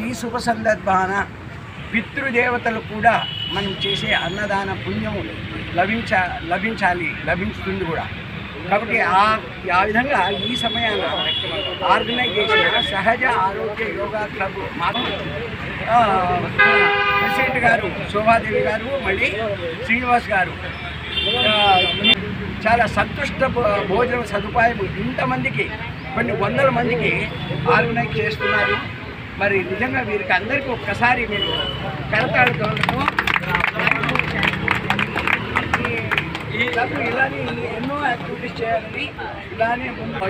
ఈ శుభ సందర్భాన పితృదేవతలు కూడా మనం చేసే అన్నదాన పుణ్యం లభించుతుంది కూడా. కాబట్టి ఆ విధంగా ఈ సమయాన ఆర్గనైజ్ చేసిన సహజ ఆరోగ్య యోగా క్లబ్ మాకు ప్రెసిడెంట్ గారు శోభాదేవి గారు, మళ్ళీ శ్రీనివాస్ గారు చాలా సంతుష్ట భోజన సదుపాయం ఇంతమందికి, కొన్ని వందల మందికి ఆర్గనైజ్ చేస్తున్నారు. మరి నిజంగా వీరికి అందరికీ ఒక్కసారి మీరు కరతాళతో ఇలానే ఎన్నో యాక్టివిటీస్ చేయాలని, ఇలానే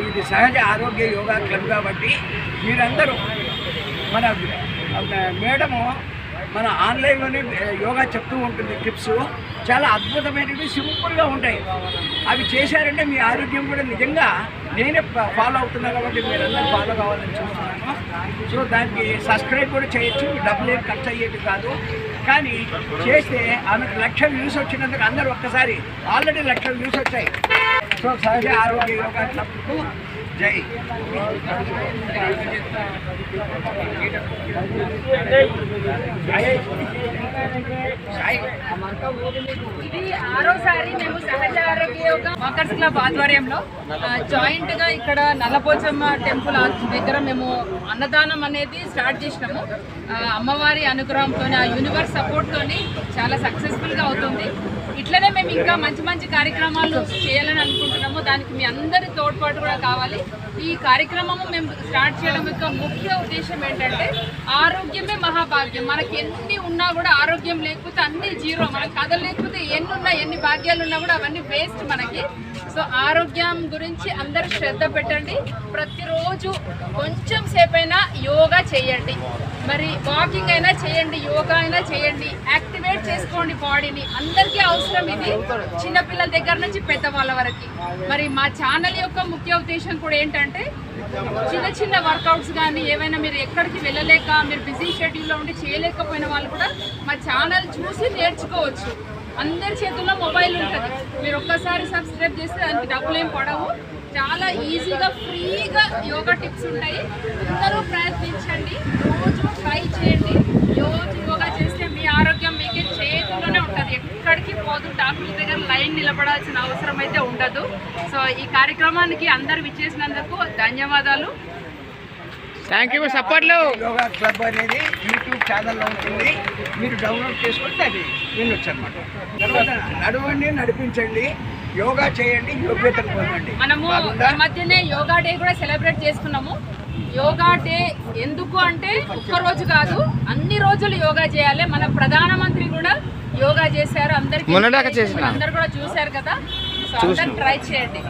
ఇది సహజ ఆరోగ్య యోగా క్లబ్ కాబట్టి మీరందరూ మన మేడము మన ఆన్లైన్లోనే యోగా చెప్తూ ఉంటుంది. టిప్స్ చాలా అద్భుతమైనవి, సింపుల్గా ఉంటాయి. అవి చేశారంటే మీ ఆరోగ్యం కూడా నిజంగా నేనే ఫాలో అవుతున్నా కాబట్టి మీరందరూ ఫాలో కావాలని చూస్తున్నాను. సో దానికి సబ్స్క్రైబ్ కూడా చేయొచ్చు, డబ్బులు ఏం ఖర్చు అయ్యేది కాదు. కానీ చేస్తే ఆమెకు 1,00,000 వ్యూస్ వచ్చినందుకు అందరూ ఒక్కసారి ఆల్రెడీ 1,00,000 వ్యూస్ వచ్చాయి. సో సహజ ఆరోగ్య యోగా క్లబ్కు జై. ఇది 6వసారి మేము సహజ ఆరోగ్య యోగా వాకర్స్ క్లబ్ ఆధ్వర్యంలో జాయింట్ గా ఇక్కడ నల్లపోచమ్మ టెంపుల్ దగ్గర మేము అన్నదానం అనేది స్టార్ట్ చేసినాము. అమ్మవారి అనుగ్రహంతో, ఆ యూనివర్స్ సపోర్ట్ తోని చాలా సక్సెస్ఫుల్ గా అవుతుంది. ఇట్లనే మేము ఇంకా మంచి మంచి కార్యక్రమాలు చేయాలని అనుకుంటున్నాము. దానికి మీ అందరి తోడ్పాటు కూడా కావాలి. ఈ కార్యక్రమము మేము స్టార్ట్ చేయడం యొక్క ముఖ్య ఉద్దేశం ఏంటంటే ఆరోగ్యమే మహాభాగ్యం. మనకి ఎన్ని ఉన్నా కూడా ఆరోగ్యం లేకపోతే అన్ని జీరో. మనకు కథలు లేకపోతే ఎన్ని భాగ్యాలు ఉన్నా కూడా అవన్నీ వేస్ట్ మనకి. సో ఆరోగ్యం గురించి అందరూ శ్రద్ధ పెట్టండి. ప్రతిరోజు కొంచెం సేపైనా యోగా చేయండి. మరి వాకింగ్ అయినా చేయండి, యోగా అయినా చేయండి. యాక్టివేట్ చేసుకోండి బాడీని. అందరికీ అవసరం ఇది, చిన్నపిల్లల దగ్గర నుంచి పెద్దవాళ్ళ వరకు. మరి మా ఛానల్ యొక్క ముఖ్య ఉద్దేశం కూడా ఏంటంటే చిన్న చిన్న వర్కౌట్స్ కానీ ఏవైనా మీరు ఎక్కడికి వెళ్ళలేక మీరు బిజీ షెడ్యూల్లో ఉండి చేయలేకపోయిన వాళ్ళు కూడా మా ఛానల్ చూసి నేర్చుకోవచ్చు. అందరి చేతుల్లో మొబైల్ ఉంటుంది. మీరు ఒక్కసారి సబ్స్క్రైబ్ చేస్తే దానికి డబ్బులు ఏం పడవు. చాలా ఈజీగా ఫ్రీగా యోగా టిప్స్ ఉంటాయి. అందరూ ప్రయత్నించండి, రోజు ట్రై చేయండి. రోజు యోగా చేస్తే మీ ఆరోగ్యం మీకే చేతుల్లోనే ఉంటుంది, ఎక్కడికి పోదు. డాక్టర్ల దగ్గర లైన్ నిలబడాల్సిన అవసరం అయితే ఉండదు. సో ఈ కార్యక్రమానికి అందరు విచ్చేసినందుకు ధన్యవాదాలు. Thank you. సపోర్ట్లు యోగా క్లబ్ అనేది యూట్యూబ్ ఛానల్లో ఉంటుంది, మీరు డౌన్లోడ్ చేసుకుంటే అది వినొచ్చు అనమాట. తర్వాత నడవండి, నడిపించండి, యోగా చేయండి, యోగ్యతను పొందండి. మనము ఈ మధ్యనే యోగా డే కూడా సెలబ్రేట్ చేసుకున్నాము. యోగా డే ఎందుకు అంటే ఒక్కరోజు కాదు, అన్ని రోజులు యోగా చేయాలి. మన ప్రధానమంత్రి కూడా యోగా చేశారు, అందరికీ అందరు కూడా చూశారు కదా. సో అందరు ట్రై చేయండి.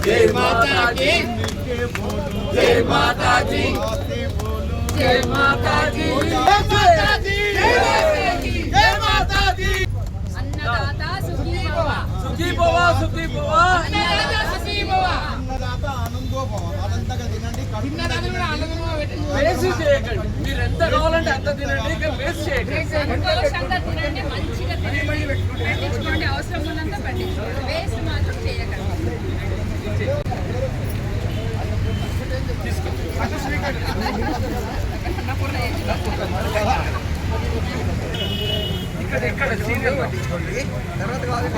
जय माता की, जय माता जी, जय माता जी, जय माता जी. अन्नदाता सुखी भव, सुखी भव, सुखी भव. अन्नदाता सुखी भव. अन्नदाता आनंदो भव. అదంతగా తినండి. తిన్నదాన్ని కూడా ఆనందంగా పెట్టండి. వేస్ట్ చేయకండి. మీరు ఎంత కావాలంటే అంత తినండి, ఇక వేస్ట్ చేయకండి. సంతోషంగా తినండి, మంచిగా తినండి, పెట్టించుకోండి, అవసరం ఉన్నంత పెట్టించుకోండి, వేస్ట్ మాత్రం చేయకండి. ఇక్కడ సీరియల్ పట్టించుకోండి, తర్వాత కావాలి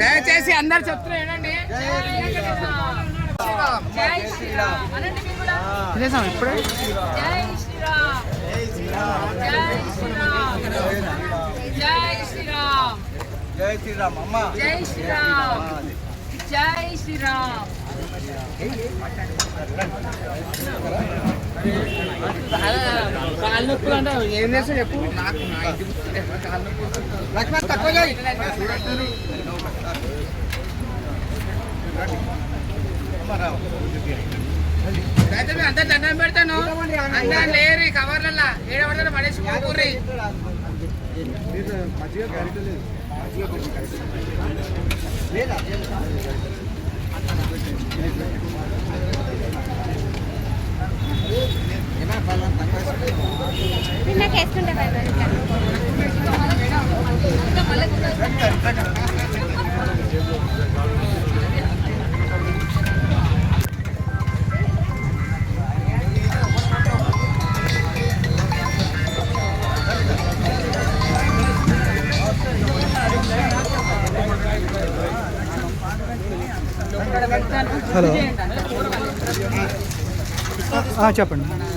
దయచేసి అందరు చెప్తున్నానండి. జై శ్రీరామ్ అనండి మీరు కూడా. ఇప్పుడే జై శ్రీరామ్, జై శ్రీరామ్, జై శ్రీరామ్, జై శ్రీరామ్ అమ్మ. జై శ్రీరామ్, జై శ్రీరామ్. కాళ్ళు నొప్పులు అంటే ఏం చేస్తా చెప్పు నాకు నా ఇంటికి కాళ్ళు నొప్పులు లక్ష్మణ్ తక్కువ చేయి. అయితే మేము అంతా దండం పెడతాను అంతా లేరు ఈ కవర్లలో ఏడబడతాను పడేసి పోకూర్రి. నాకు వేసుకుంటే హలో చెప్పండి.